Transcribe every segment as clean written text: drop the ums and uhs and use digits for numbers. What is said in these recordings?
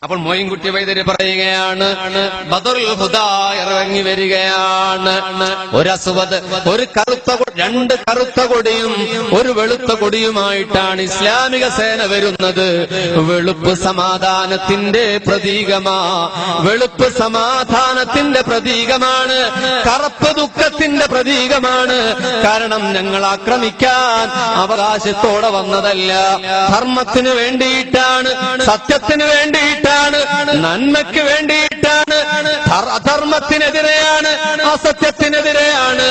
അപ്പോൾ മോയിൻകുട്ടി വൈദ്യര് പറയുകയാണ്, ബദറുൽ ഹുദാ ഇറങ്ങി വരികയാണ്. ഒരു അസ്വദ്, ഒരു കറുത്ത, രണ്ട് കറുത്ത കൊടിയും ഒരു വെളുത്ത കൊടിയുമായിട്ടാണ് ഇസ്ലാമിക സേന വരുന്നത്. വെളുപ്പ് സമാധാനത്തിന്റെ പ്രതീകമാ, വെളുപ്പ് സമാധാനത്തിന്റെ പ്രതീകമാണ്, കറുപ്പ് ദുഃഖത്തിന്റെ പ്രതീകമാണ്. കാരണം ഞങ്ങൾ ആക്രമിക്കാൻ അവകാശത്തോടെ വന്നതല്ല, ധർമ്മത്തിന് വേണ്ടിയിട്ടാണ്, സത്യത്തിന് വേണ്ടിയിട്ടാണ്, നന്മയ്ക്ക് വേണ്ടിയിട്ടാണ്. അധർമ്മത്തിനെതിരെയാണ്, അസത്യത്തിനെതിരെയാണ്,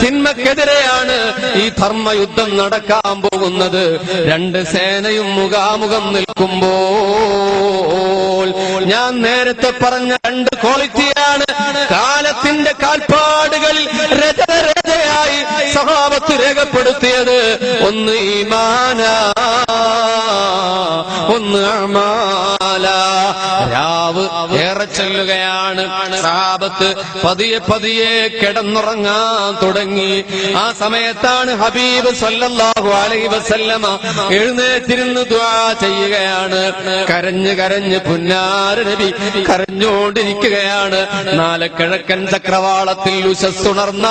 തിന്മക്കെതിരെയാണ് ഈ ധർമ്മയുദ്ധം നടക്കാൻ പോകുന്നത്. രണ്ട് സേനയും മുഖാമുഖം നിൽക്കുമ്പോൾ ഞാൻ നേരത്തെ പറഞ്ഞ രണ്ട് ക്വാളിറ്റിയാണ് കാലത്തിന്റെ കാൽപ്പാടുകളിൽ രചനരചയായി സഹാബത്ത് രേഖപ്പെടുത്തിയത്. ഒന്ന് ഈമാന, ഒന്ന് അമാല. രാവ് ഏറെ ചെല്ലുകയാണ്, സഹാബത്ത് പതിയെ പതിയെ കിടന്നുറങ്ങാൻ തുടങ്ങി. ആ സമയത്താണ് ഹബീബ് സല്ലല്ലാഹു അലൈഹി വസല്ലമ എഴുന്നേറ്റിരുന്ന് ദുആ ചെയ്യുകയാണ്. കരഞ്ഞ് കരഞ്ഞ് പുന്നാര നബി കരഞ്ഞുകൊണ്ടിരിക്കുകയാണ്. നാളെ കിഴക്കൻ ചക്രവാളത്തിൽ ഉശസ്സുണർന്നാൽ,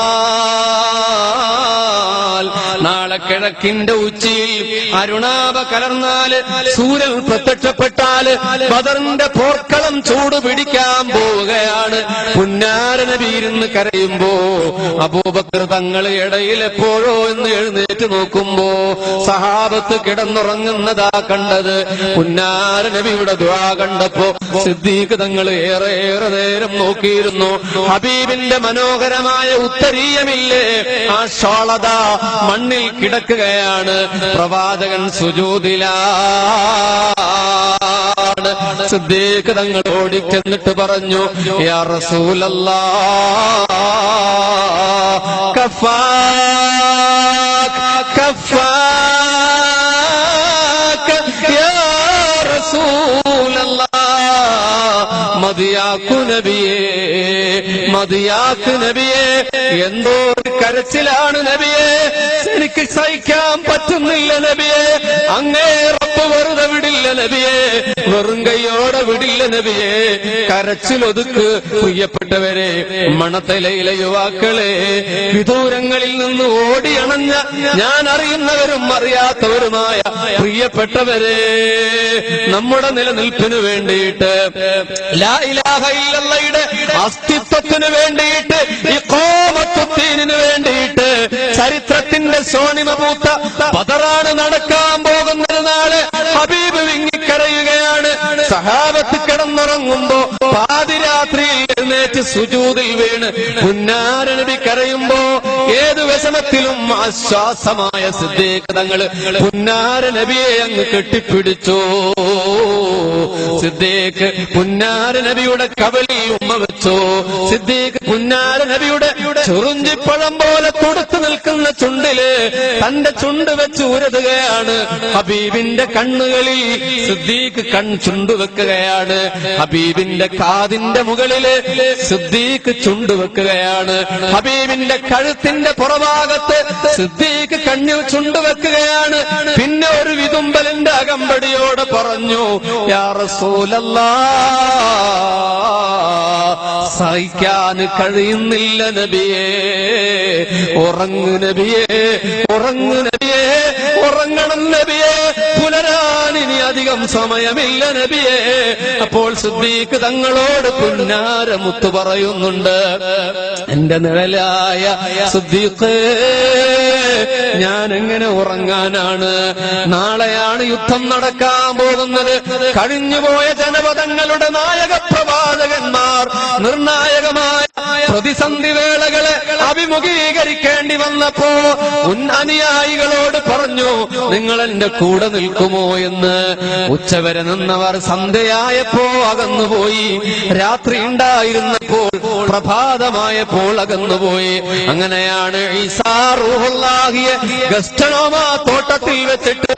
നാളെ കിഴക്കിന്റെ ഉച്ചിയിൽ അരുണാഭ കലർന്നാല്, സൂര്യൻ പ്രത്യക്ഷപ്പെട്ടാല് ബദറിന്റെ പോർക്കളം ചൂട് പിടിക്കാൻ പോവുകയാണ്. പുന്നാര നബി ഇരുന്ന് കരയുമ്പോ അബൂബക്കർ തങ്ങൾ ഇടയിൽ എപ്പോഴോ എന്ന് എഴുന്നേറ്റ് നോക്കുമ്പോ സഹാബത്ത് കിടന്നുറങ്ങുന്നതാ കണ്ടത്. പുന്നാര നബിയുടെ ദുആ കണ്ടപ്പോ സിദ്ദീഖ് തങ്ങൾ ഏറെ നേരം നോക്കിയിരുന്നു. ഹബീബിന്റെ മനോഹരമായ ഉത്തരീയമില്ലേ, ആ ഷോളത മണ്ണിൽ കിടക്കുകയാണ്. പ്രവാചകൻ സുജൂദിലാണ്. സിദ്ദീഖ് തങ്ങൾ ഓടിച്ചെന്നിട്ട് പറഞ്ഞു, യാ റസൂലല്ലാഹ് കഫാക് കഫാക് യാ റസൂലല്ലാഹ്, മദിയാക്കു നബിയേ, മദിയാക്ക് നബിയേ. എന്തോ ഒരു കരച്ചിലാണ് നബിയേ, എനിക്ക് സഹിക്കാൻ പറ്റുന്നില്ല നബിയേ. അങ്ങേ റബ്ബ് വെറുതെ വിടില്ല നബിയേ, വെറും കൈയോടെ വിടില്ല നബിയേ. കരച്ചിലൊതുക്ക്. പ്രിയപ്പെട്ടവരെ, മണത്തലയിലെ യുവാക്കളെ, വിദൂരങ്ങളിൽ നിന്ന് ഓടിയണഞ്ഞ ഞാൻ അറിയുന്നവരും അറിയാത്തവരുമായ പ്രിയപ്പെട്ടവരെ, നമ്മുടെ നിലനിൽപ്പിന് വേണ്ടിയിട്ട്, ലാ ഇലാഹ ഇല്ലല്ലാഹയുടെ അസ്തിത്വത്തിന് വേണ്ടിയിട്ട്, ഇഖാമത്തുദ്ദീനിന് വേണ്ടിയിട്ട്, ചരിത്രത്തിന്റെ സോണിമ പൂത്ത ബദറാണ് നടക്കാൻ പോകുന്നത്. നാളെ ഹബീബ് വിങ്ങിക്കരയുകയാണ്. സഹാബത്ത് കിടന്നുറങ്ങുമ്പോ പാതിരാത്രിയിൽ എഴുന്നേറ്റ് സുജൂദിൽ വീണ് പുന്നാര നബി കരയുമ്പോ ഏത് വിഷമത്തിലും ആശ്വാസമായ സിദ്ദീഖ് തങ്ങൾ പുന്നാര നബിയെ അങ്ങ് കെട്ടിപ്പിടിച്ചു. സിദ്ദീഖ് പുന്നാര നബിയുടെ കവളിൽ ഉമ്മ വെച്ചു. സിദ്ദീഖ് പുന്നാര നബിയുടെ ചുറുഞ്ചിപ്പഴം പോലെ കൊടുത്തു നിൽക്കുന്ന ചുണ്ടില് തന്റെ ചുണ്ട് വെച്ച് ഉരതുകയാണ്. ഹബീബിന്റെ കണ്ണുകളിൽ സിദ്ദീഖ് ചുണ്ടുവെക്കുകയാണ്. ഹബീബിന്റെ കാതിന്റെ മുകളില് സിദ്ദീഖ് ചുണ്ടുവെക്കുകയാണ്. ഹബീബിന്റെ കഴുത്തിന്റെ പുറഭാഗത്ത് സിദ്ദീഖ് കണ്ണിൽ ചുണ്ടുവെക്കുകയാണ്. പിന്നെ ഒരു വിതുമ്പലിന്റെ അകമ്പടിയോടെ പറഞ്ഞു, യാ റസൂലല്ലാഹ്, സഹിക്കാൻ കഴിയുന്നില്ല നബിയേ, ഉറങ്ങു നബിയേ, ഉറങ്ങു നബിയേ, ഉറങ്ങണം നബിയേ, പുലരാൻ ഇനി അധികം സമയമില്ല നബിയേ. അപ്പോൾ സിദ്ദീഖ് തങ്ങളോട് പുന്നാര മുത്തു പറയുന്നുണ്ട്, എന്റെ നിഴലായ സിദ്ദീഖ്, ഞാൻ എങ്ങനെ ഉറങ്ങാനാണ്? നാളെയാണ് യുദ്ധം നടക്കാൻ പോകുന്നത്. കഴിഞ്ഞുപോയ ജനപദങ്ങളുടെ നായക പ്രവാചകന്മാർ നിർണായകമായ പ്രതിസന്ധി വേളകളെ അഭിമുഖീകരിക്കേണ്ടി വന്നപ്പോ അനുയായികളോട് പറഞ്ഞു, നിങ്ങൾ എന്റെ കൂടെ നിൽക്കുമോ എന്ന്. ഉച്ചവരെ നിന്നവർ സന്ധ്യയായപ്പോ അകന്നുപോയി. രാത്രി ഉണ്ടായിരുന്നപ്പോൾ, പ്രഭാതമായപ്പോൾ അകന്നുപോയി. അങ്ങനെയാണ് ഈസാ റൂഹുല്ലാഹിയെ ഗസ്റ്റനോമ തോട്ടത്തിൽ വെച്ചിട്ട്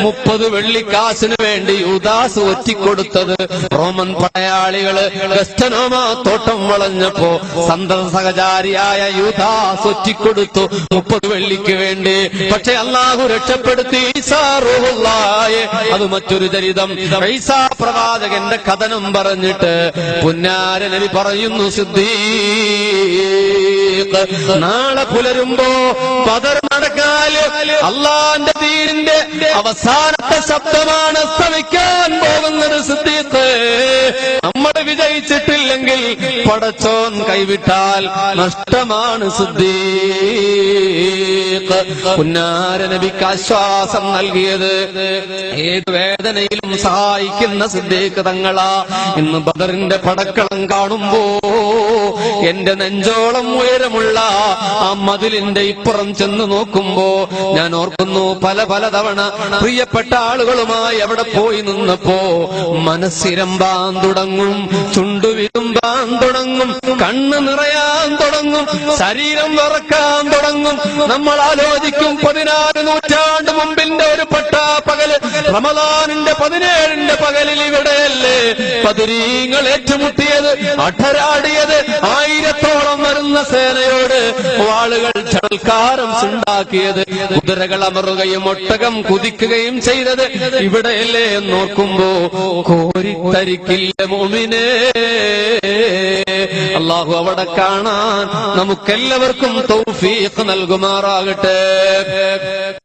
30 വെള്ളിക്കാശിന് വേണ്ടി യൂദാസ് ഒറ്റിക്കൊടുത്തത്. റോമൻ പടയാളികള് ഗസ്റ്റനോമ തോട്ടം വളഞ്ഞപ്പോ സഹചാരിയായ യൂദാസ് ഒറ്റിക്കൊടുത്തു 30 വെള്ളിക്ക് വേണ്ടി. പക്ഷെ അല്ലാഹു രക്ഷപ്പെടുത്തി ഈസാ റൂഹുല്ലാഹ്. അത് മറ്റൊരു ചരിതം. ഈസാ പ്രവാചകന്റെ കഥനം പറഞ്ഞിട്ട് പുന്നാര നബി പറയുന്നു, സിദ്ദീഖ് നാളെ പുലരുമ്പോ ബദർ നടക്കാല് അള്ളാന്റെ ദീനിന്റെ അവസാനത്തെ ശബ്ദമാണ് ശ്രവിക്കാൻ പോകുന്നത്. സിദ്ദീഖ് നമ്മൾ വിജയിച്ചിട്ടില്ലെങ്കിൽ പടച്ചോൻ കൈവിട്ടാൽ നഷ്ടമാണ്. സിദ്ദീഖ് പുന്നാര നബിക്ക് ആശ്വാസം നൽകിയത് ഏത് വേദനയിലും സഹായിക്കുന്ന സിദ്ദീഖ് തങ്ങളാ. ഇന്ന് ബദറിന്റെ പടക്കളം കാണുമ്പോ എന്റെ നെഞ്ചോളം ഉയരമുള്ള ആ മതിലിന്റെ ഇപ്പുറം ചെന്ന് നോക്കുമ്പോ ഞാൻ ഓർക്കുന്നു, പല തവണ പ്രിയപ്പെട്ട ആളുകളുമായി അവിടെ പോയി നിന്നപ്പോ മനസ്സിരമ്പാൻ തുടങ്ങും, ചുണ്ടുവിരുമ്പാൻ തുടങ്ങും, കണ്ണ് നിറയാൻ തുടങ്ങും, ശരീരം വിറക്കാൻ തുടങ്ങും. നമ്മൾ ആലോചിക്കും, 14 നൂറ്റാണ്ട് മുമ്പിന്റെ ഒരു പട്ടാപ്പകല്, റമദാനിന്റെ 17ന്റെ പകലിൽ ഇവിടെയല്ലേ ബദരീങ്ങൾ ഏറ്റുമുട്ടിയത്, അഠരാടിയത്, 1000ഓളം വരുന്ന സേനയോട് വാളുകൾ ചടൽക്കാരം ഉണ്ടാക്കിയത്, കുതിരകൾ അമറുകയും ഒട്ടകം കുതിക്കുകയും ചെയ്തത് ഇവിടെയല്ലേ എന്നോർക്കുമ്പോ കോരിത്തരിക്കില്ല മോമിനെ. അല്ലാഹു അവിടെ കാണാൻ നമുക്കെല്ലാവർക്കും തൗഫീഖ് നൽകുമാറാകട്ടെ.